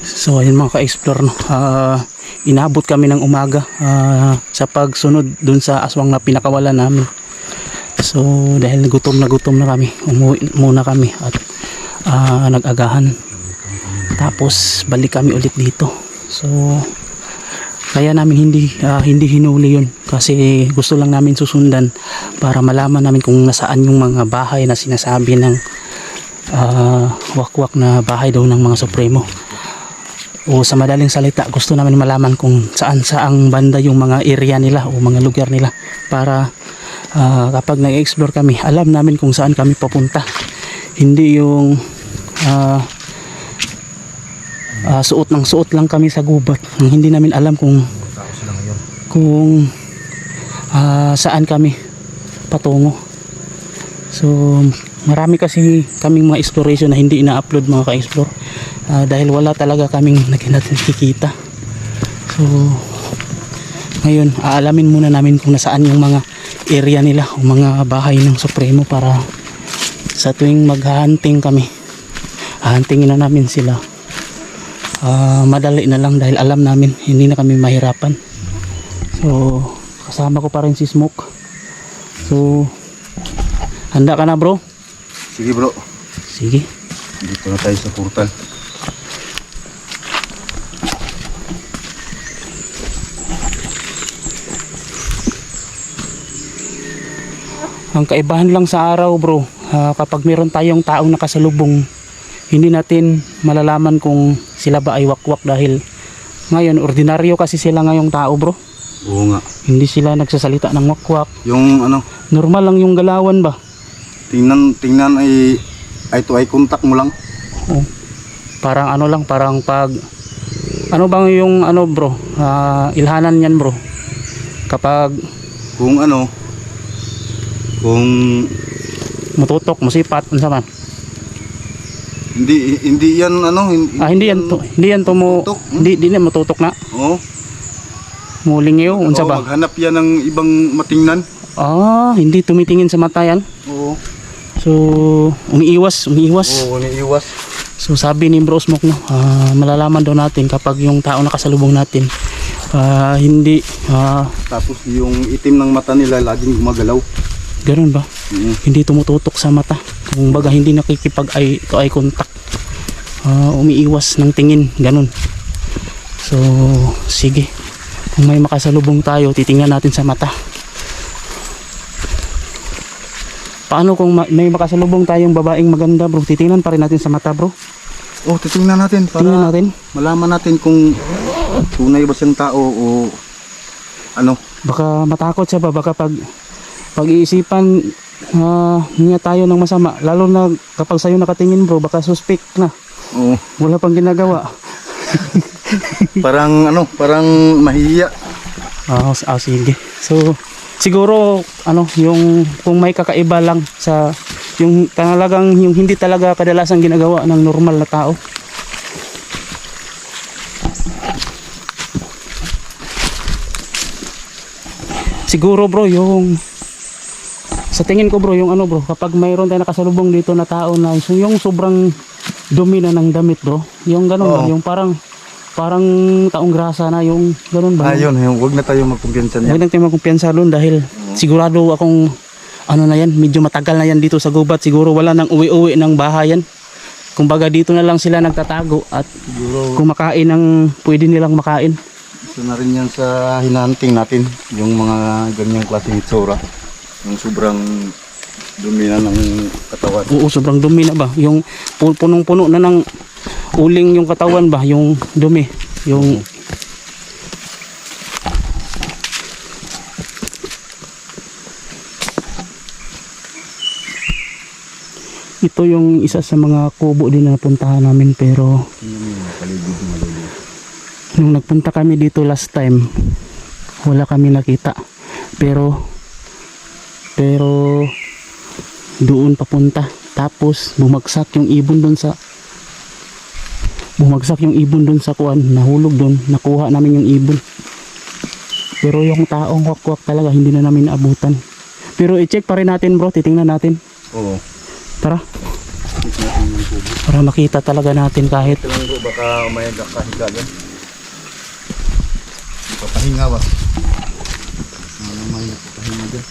So ayun mga ka-explore, no? Inabot kami ng umaga sa pagsunod dun sa aswang na pinakawalan namin. So dahil gutom na kami, umuwi muna kami at nag-agahan. Tapos balik kami ulit dito. So kaya namin hindi hinuli yun kasi gusto lang namin susundan para malaman namin kung nasaan yung mga bahay na sinasabi ng wakwak na bahay daw ng mga Supremo. O sa madaling salita, gusto namin malaman kung saan banda yung mga area nila o mga lugar nila para kapag nag-explore kami, alam namin kung saan kami papunta. Hindi yung suot ng suot lang kami sa gubat. Hindi namin alam kung saan kami patungo. So marami kasi kaming mga exploration na hindi ina-upload mga ka-explore dahil wala talaga kaming nakikita. So ngayon aalamin muna namin kung nasaan yung mga area nila o mga bahay ng Supremo para sa tuwing mag-hunting kami, huntingin na namin sila. Madali na lang dahil alam namin hindi na kami mahirapan. So kasama ko pa rin si Smoke. So handa ka na bro? Sige bro. Sige. Dito na tayo sa portal. Ang kaibahan lang sa araw bro, kapag meron tayong taong nakasalubong, hindi natin malalaman kung sila ba ay wakwak dahil ngayon ordinaryo kasi sila ngayong tao bro. Oo nga. Hindi sila nagsasalita ng wakwak. Yung ano, normal lang yung galawan ba? tingnan ay to ay contact mo lang. Oh. Parang ano lang, parang pag ano bang yung ano bro, ilhanan yan bro. Kapag Kung ano, kung mututok, musipat, unsa man. hindi yan ano, Hindi yan tutok, hindi na matutok na. Oo. Mulingiw, unsa ba? Maghanap yan ng ibang matingnan. Hindi tumitingin sa mata yan. Oo. So, umiiwas. Oo, umiiwas. So, sabi ni Bro Smoke, no, malalaman daw natin kapag yung tao nakasalubong natin, hindi, Tapos yung itim ng mata nila laging gumagalaw. ganun ba? Hindi tumututok sa mata. Kung baga, hindi eye contact. Umiiwas ng tingin, ganun. So, sige. Kung may makasalubong tayo, titingnan natin sa mata. Paano kung may makasalubong tayong babaeng maganda bro? Titingnan pa rin natin sa mata bro. Oh, titingnan natin para Tingnan natin. malaman natin kung tunay ba siyang tao o ano. Baka matakot siya ba? Baka pag-iisipan niya tayo ng masama. Lalo na kapag sa'yo nakatingin bro, baka suspect na. Oo. Wala pang ginagawa. Parang mahihiya. Sige. So siguro yung kung may kakaiba lang sa yung talagang yung hindi talaga kadalasang ginagawa ng normal na tao. Siguro bro yung sa tingin ko bro yung bro, kapag mayroon tayong nakasalubong dito na tao na yung sobrang dumi na ng damit bro, yung gano'n ba, yung parang taong grasa na yung gano'n ba? Ayun, huwag na tayo magkumpiyansa niya. Huwag na tayo magkumpiyansa doon dahil sigurado akong na yan, medyo matagal na yan dito sa gubat. Siguro wala nang uwi-uwi ng bahayan. Kumbaga dito na lang sila nagtatago at Siguro kumakain ng pwede nilang makain. isa na rin yan sa hinahunting natin, yung mga ganyang klaseng itsura. Yung sobrang dumi na ng katawan. Oo, sobrang dumi na ba? Yung punong-puno na ng uling yung katawan ba? Yung dumi. Yung ito yung isa sa mga kubo din na napuntahan namin pero nung nagpunta kami dito last time wala kami nakita pero doon papunta tapos bumagsak yung ibon doon sa kuan, nahulog doon, nakuha namin yung ibon pero yung taong wakwak talaga hindi na namin naabutan pero i-check pa rin natin bro, titingnan natin. Oo. Tara. Para makita talaga natin kahit baka may nakahiga doon. Papahinga ba? May nakapahinga doon.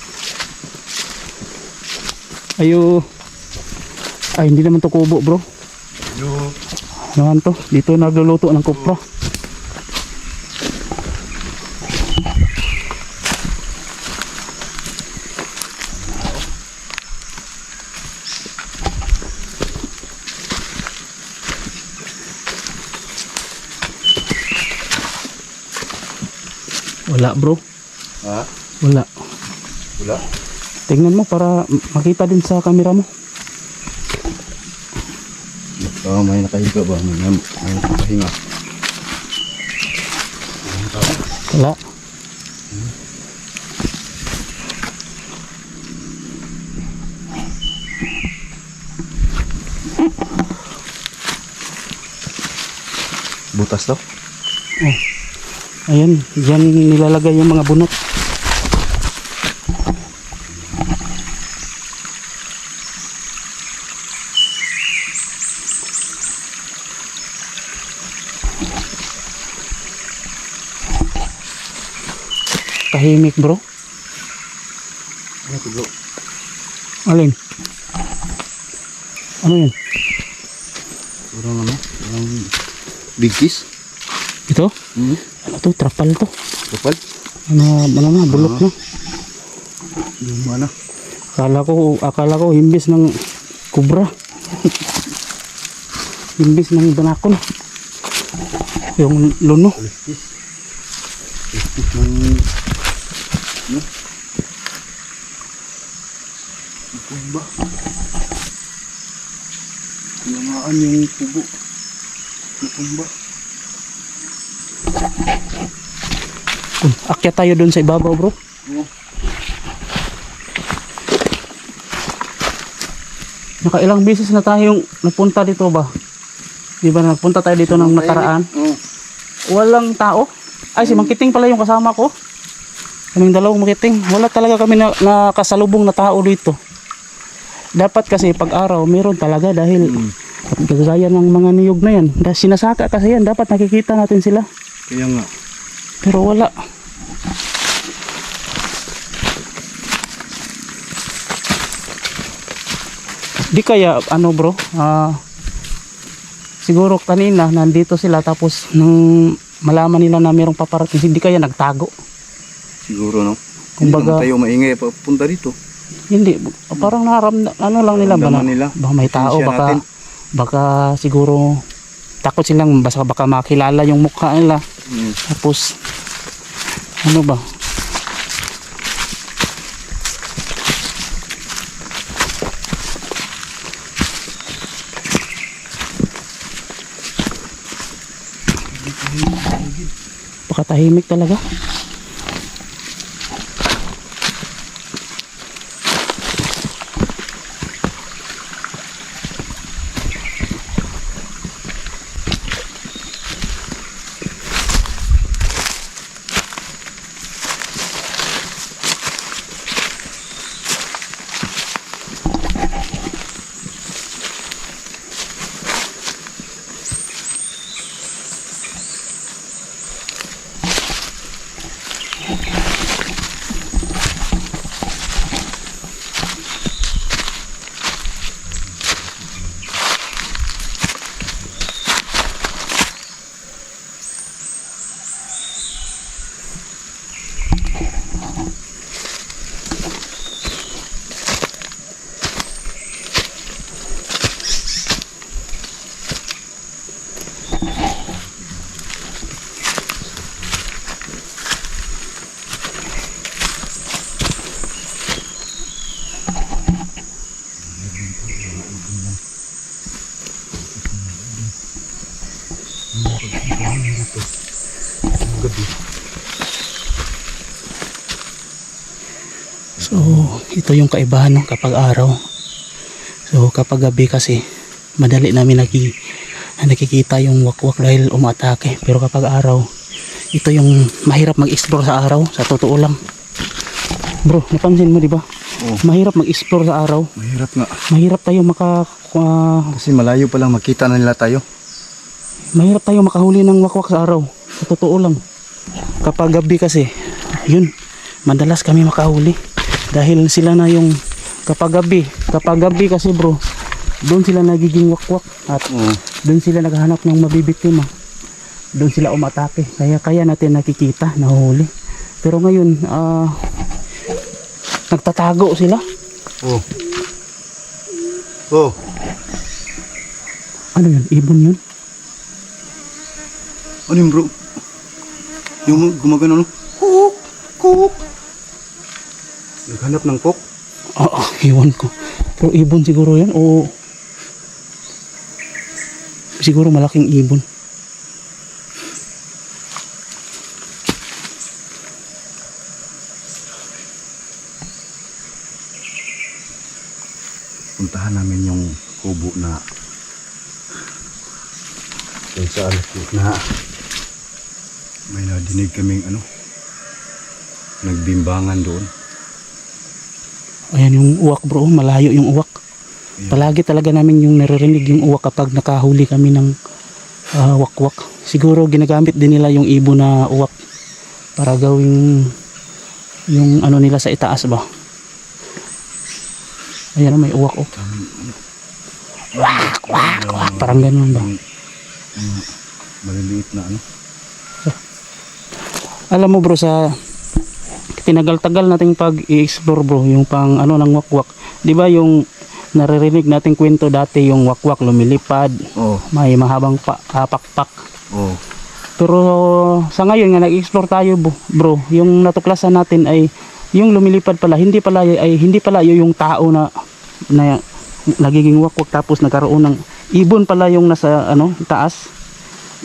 Ay, hindi naman to kubo, bro. Yung Ano naman to? Dito nagluluto ng kupra. Wala, bro. ha? Wala. Wala? Tingnan mo para makita din sa camera mo. May nakahiga ba? May nakapahinga. Wala. Butas to? Oh. Ayan, diyan nilalagay yung mga bunot. Tahimik, bro. Ano to, bro? Alin? Ano yun? Parang ano? Parang bigkis? Ito? Hmm? Ano to? Trapal to. Kapal? Ano na, bulok na. Yung mana? Akala ko himbis ng kubra. Himbis ng banakon. Yung luno. Bigkis. Bigkis ng... Ano? Ipog ba? Tinamaan yung kubo. Ipog ba? Akyat tayo dun sa ibabaw, bro. Oo. Nakailang beses na tayong napunta dito ba? Di ba nagpunta tayo dito ng nakaraan? Oo. Walang tao. Ay, si Mangkiting pala yung kasama ko. Kaming dalawang Mangkiting. Wala talaga kami nakasalubong na tao dito. Dapat kasi pag araw, meron talaga dahil kagaya ng mga niyog na yan. Dahil sinasaka kasi yan. Dapat nakikita natin sila. Kaya nga. Pero wala. Di kaya ano, bro, siguro kanina nandito sila tapos nung malaman nila na mayroong paparating, hindi kaya nagtago. Siguro, no? Kumbaga- Hindi naman tayo maingay papunta dito. Hindi, parang ano lang nila ba na, Naramdaman nila. baka may tao, Siya natin. baka siguro takot silang baka makilala yung mukha nila. Tapos ano ba? Baka tahimik talaga. So, ito yung kaibahan no, kapag araw. So, kapag gabi kasi, madali namin nakikita yung wakwak dahil umatake. Pero kapag araw, ito yung mahirap mag-explore sa araw, sa totoo lang. Bro, napansin mo, di ba? Oo. Mahirap mag-explore sa araw. Mahirap nga. Mahirap tayo Kasi malayo pa lang makita na nila tayo. Mahirap tayo makahuli ng wakwak sa araw. Sa totoo lang. Kapag gabi kasi, yun, madalas kami makahuli. Dahil sila na yung kapag gabi kasi bro, doon sila nagiging wakwak at doon sila naghahanap ng mabibiktima. Doon sila umatake. Kaya natin nakikita, nahuli. Pero ngayon, nagtatago sila. Oh. Oh. Ano yun? Ibon yun? Ano yun bro? Yung gumagano no? Kuk! Kuk! Naghanap ng kok? Oo, iwan ko. Pero ibon siguro yan o siguro malaking ibon. Puntahan namin yung kubo na kung saan na may nadinig kaming nagbimbangan doon. Ayan yung uwak bro, malayo yung uwak. Palagi talaga namin yung naririnig yung uwak kapag nakahuli kami ng wakwak. Siguro ginagamit din nila yung ibon na uwak para gawing yung ano nila sa itaas ba. Ayan may uwak oh. Wak, wak, wak. Parang ganun ba. Maliliit na Alam mo bro, sa tinagal-tagal nating pag-i-explore bro, yung pang ng wakwak. 'Di ba yung naririnig nating kwento dati yung wakwak lumilipad. Oh. May mahabang pakpak. Oh. Pero sa ngayon nga nag-explore tayo bro, yung natuklasan natin ay yung lumilipad pala, hindi pala yung tao na nagiging wakwak tapos nagkaroon ng ibon pala yung nasa taas.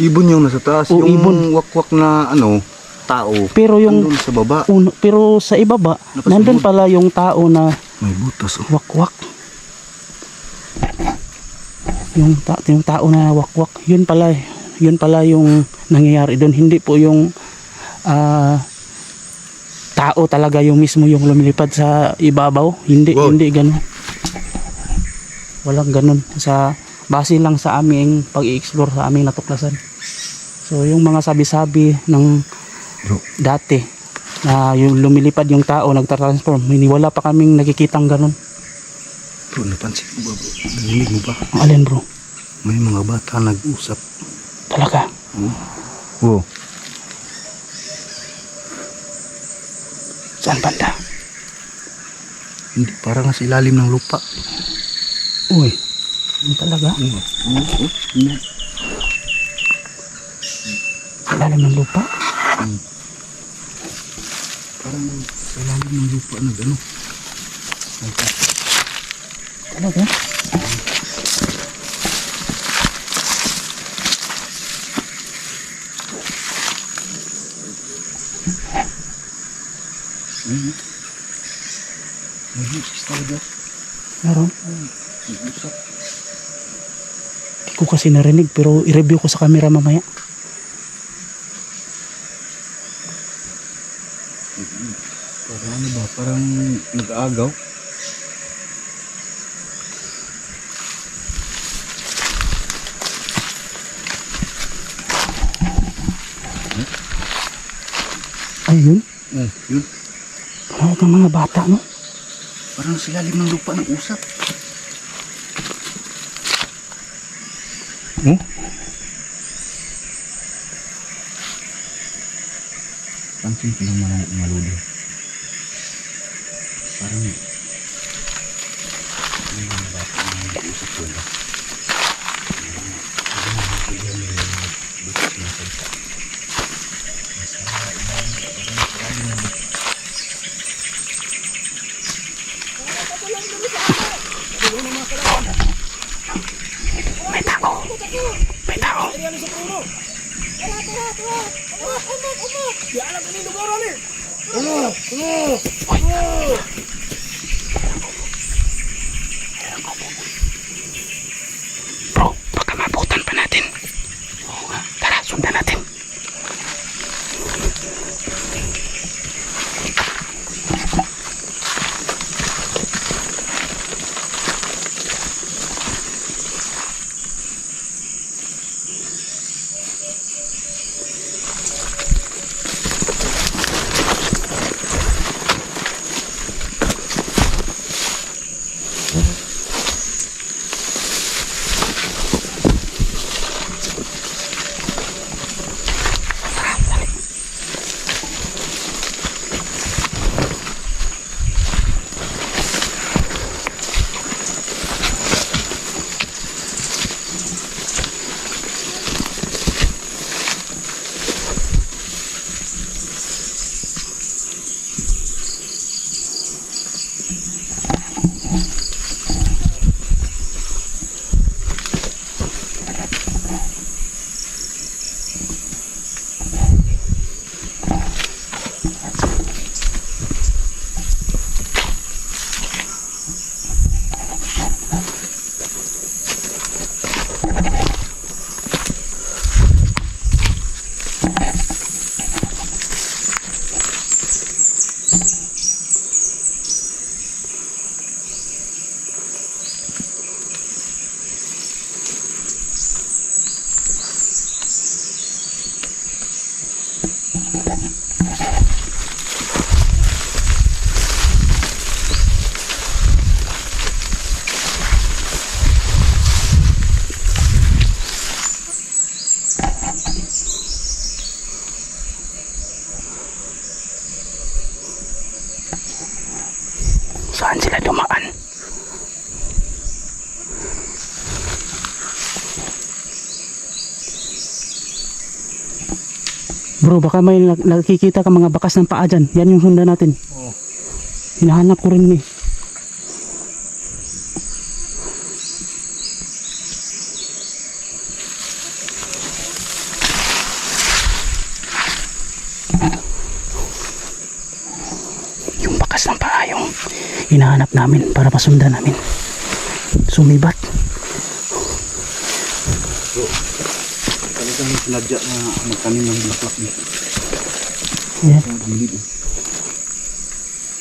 Ibon yung nasa taas, O, yung ibon. wakwak na tao. Pero yung nandun sa baba. pero sa ibaba, Nakasunod. nandun pala yung tao na May butas oh. wakwak. Yung tao na wakwak, yun pala yung nangyayari doon. Hindi po yung tao talaga yung mismo yung lumilipad sa ibabaw. Hindi, Wow. hindi ganun. Walang ganun. Base lang sa aming pag-i-explore sa aming natuklasan. So yung mga sabi-sabi ng Bro. dati na yung lumilipad yung tao nagtatransform, wala pa kaming nakikitang ganun. Bro, napansin mo ba bro? Narinig mo ba? Ang alin bro? May mga bata nag-usap. Talaga. Oh. Saan banda? Hindi, parang nasa ilalim ng lupa. Uy, yun talaga? Sa ilalim ng lupa? Parang sa ilalim ng lupa nag-ano. Talaga? Nag-usap talaga. Meron? Nag-usap. Hindi ko kasi narinig pero i-review ko sa camera mamaya. Parang ano ba? Parang nag-aagaw. Ay, yun? Yun. Parang ng mga bata, no? Parang sa ilalim ng lupa nag-usap. Pansin ko lang maluli. Parang may mga bata na nag-usap ko lang. May tao. May tao. Bro, baka mabutan pa natin. Tara, sundan natin. Saan sila dumaan? Bro, baka may nakikita ka mga bakas ng paa dyan. Yan yung hunda natin. Oo. Hinahanap ko rin eh. Yung bakas ng paa yung hinahanap namin para masundan namin. Sumibat. So, talagang sinadya na magtanim ng bulaklak dito. Yan. Sa gilid eh.